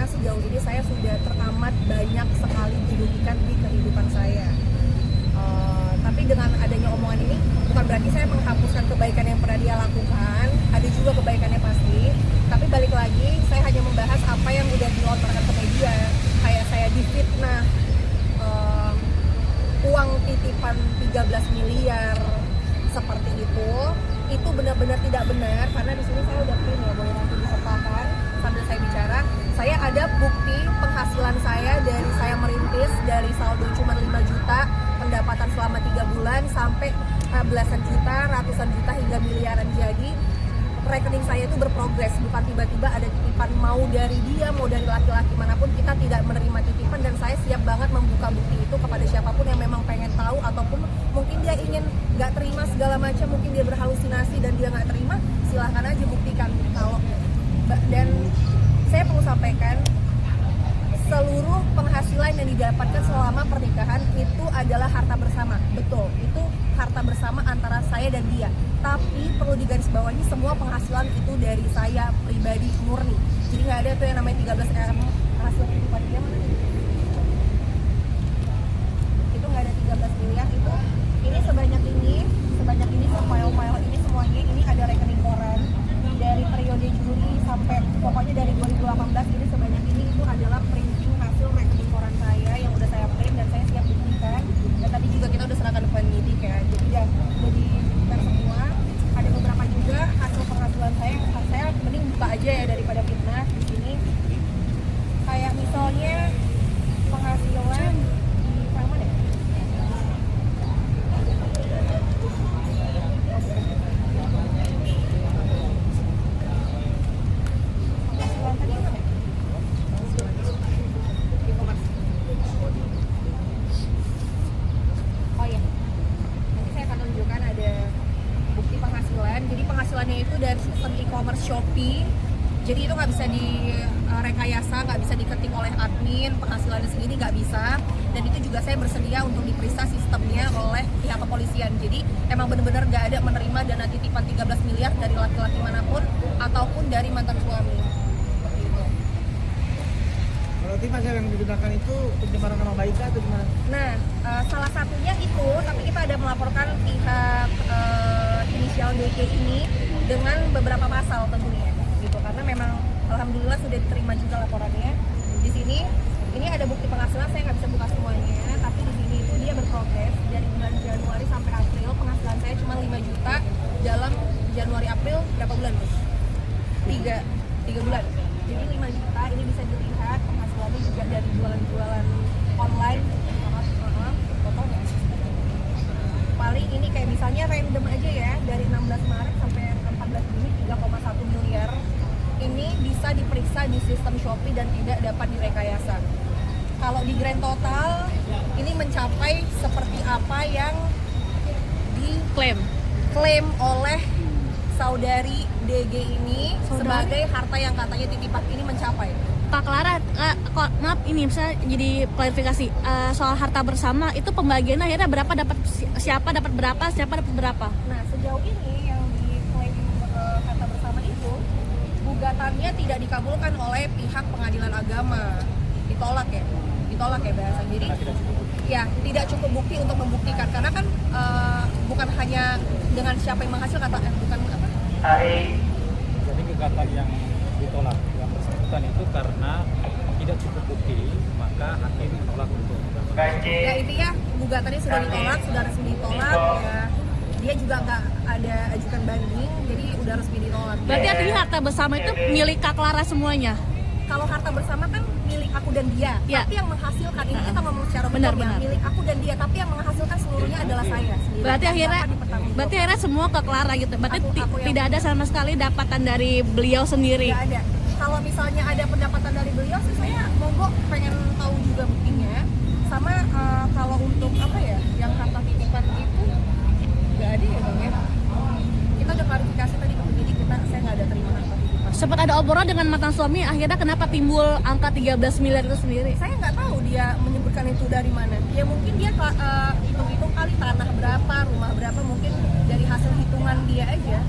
sejauh ini saya sudah teramat banyak sekali dirugikan di kehidupan saya. Tapi dengan adanya omongan ini bukan berarti saya menghapuskan kebaikan yang pernah dia lakukan. Ada juga kebaikannya pasti. Tapi balik lagi, saya hanya membahas apa yang udah dilontarkan ke media. Kayak saya difitnah uang titipan 13 miliar seperti itu benar-benar tidak benar. Karena di sini saya udah print ya, boleh nanti disertakan sambil saya bicara. Saya ada bukti penghasilan saya dari saya merintis, dari saldo cuma 5 juta, pendapatan selama 3 bulan sampai belasan juta, ratusan juta hingga miliaran. Jadi rekening saya itu berprogres, bukan tiba-tiba ada titipan mau dari dia, mau dari laki-laki manapun. Kita tidak menerima titipan dan saya siap banget membuka bukti itu kepada siapapun yang memang pengen tahu, ataupun mungkin dia ingin nggak terima segala macam, mungkin dia berhalusinasi dan dia nggak terima, silahkan aja buktikan. Kalau dan saya perlu sampaikan, seluruh penghasilan yang didapatkan selama pernikahan itu adalah harta bersama. Betul, itu harta bersama antara saya dan dia. Tapi perlu digarisbawahi, semua penghasilan itu dari saya pribadi murni. Jadi nggak ada tuh yang namanya 13 M hasil kehidupan dia mana? Itu nggak ada 13 miliar itu. Ini sebanyak ini file-file ini semuanya ini ada rekening koran dari periode Juli sampai pokoknya dari 2018 ini sebanyak ini itu adalah printing hasil rekening koran saya yang udah saya print dan saya siap buktikan. Dan tadi juga kita udah serahkan ke penyidik ya. Jadi ya jadi semua. Ada beberapa juga hasil penghasilan saya mending buka aja ya daripada fitnah di sini. Kayak misalnya penghasilan di mana deh? Penghasilan tadi mana? Oh ya, nanti saya akan tunjukkan ada bukti penghasilan. Jadi penghasilannya itu dari sistem e-commerce Shopee. Jadi itu nggak bisa direkayasa, nggak bisa diketik oleh admin. Penghasilannya segini nggak bisa. Dan itu juga saya bersedia untuk diperiksa sistemnya oleh pihak kepolisian. Jadi emang benar-benar nggak ada menerima dana titipan 13 miliar dari laki-laki manapun ataupun dari mantan suami. Seperti itu. Kalau pasal yang digunakan itu pencemaran nama baik atau gimana? Nah, salah satunya itu, tapi kita ada melaporkan pihak inisial DG ini dengan beberapa pasal tentunya, gitu. Karena memang alhamdulillah sudah diterima juga laporannya. Di sini, ini ada bukti penghasilan, saya nggak bisa buka semuanya, tapi di sini itu dia berprogres dari bulan Januari sampai April. Penghasilan saya cuma 5 juta dalam Januari April berapa bulan tuh? 3 bulan. Jadi 5 juta ini bisa dilihat penghasilannya juga dari jualan-jualan online. Fotonya paling ini kayak misalnya random aja ya, dari 16 Maret sampai 14 Juni 3,1 miliar ini bisa diperiksa di sistem Shopee dan tidak dapat direkayasa. Kalau di grand total ini mencapai seperti apa yang diklaim oleh saudari DG ini sebagai harta yang katanya titipan ini mencapai. Kak Clara, maaf ini bisa jadi klarifikasi soal harta bersama itu pembagiannya akhirnya berapa, dapat siapa dapat berapa? Nah, sejauh ini yang diklaim harta bersama itu gugatannya tidak dikabulkan oleh pihak pengadilan agama, ditolak ya bahasa. Jadi ya tidak cukup bukti untuk membuktikan, karena kan bukan hanya dengan siapa yang menghasilkan, bukan apa? Jadi gugatan yang ditolak yang bersangkutan itu karena tidak cukup bukti, maka hakim menolak untuk Ya intinya gugatannya sudah ditolak, sudah resmi ditolak ya. Dia juga nggak ada ajukan banding, jadi udah resmi ditolak. Berarti artinya harta bersama itu milik Kak Clara semuanya? Kalau harta bersama kan milik aku dan dia, Ya. tapi yang menghasilkan ini kita ngomong secara Benar, hukum ya, benar. milik aku dan dia, tapi yang menghasilkan seluruhnya adalah saya sendiri. Berarti Dan akhirnya dapat dipertanggungjawabkan. berarti akhirnya semua ke Clara gitu. Berarti Aku yang- tidak ada sama sekali dapatan dari beliau sendiri. Nggak ada. Kalau misalnya ada pendapatan dari beliau sih saya monggo pengen tahu juga buktinya. Sama kalau untuk apa ya, yang harta titipan itu nggak ada ya bang ya. Kita udah klarifikasi tadi ke penyidik, saya nggak ada terima harta titipan. Sempat ada obrolan dengan mantan suami, akhirnya kenapa timbul angka 13 miliar itu sendiri? Saya nggak tahu dia menyebutkan itu dari mana. Ya mungkin dia hitung-hitung kali tanah berapa, rumah berapa, mungkin dari hasil hitungan dia aja.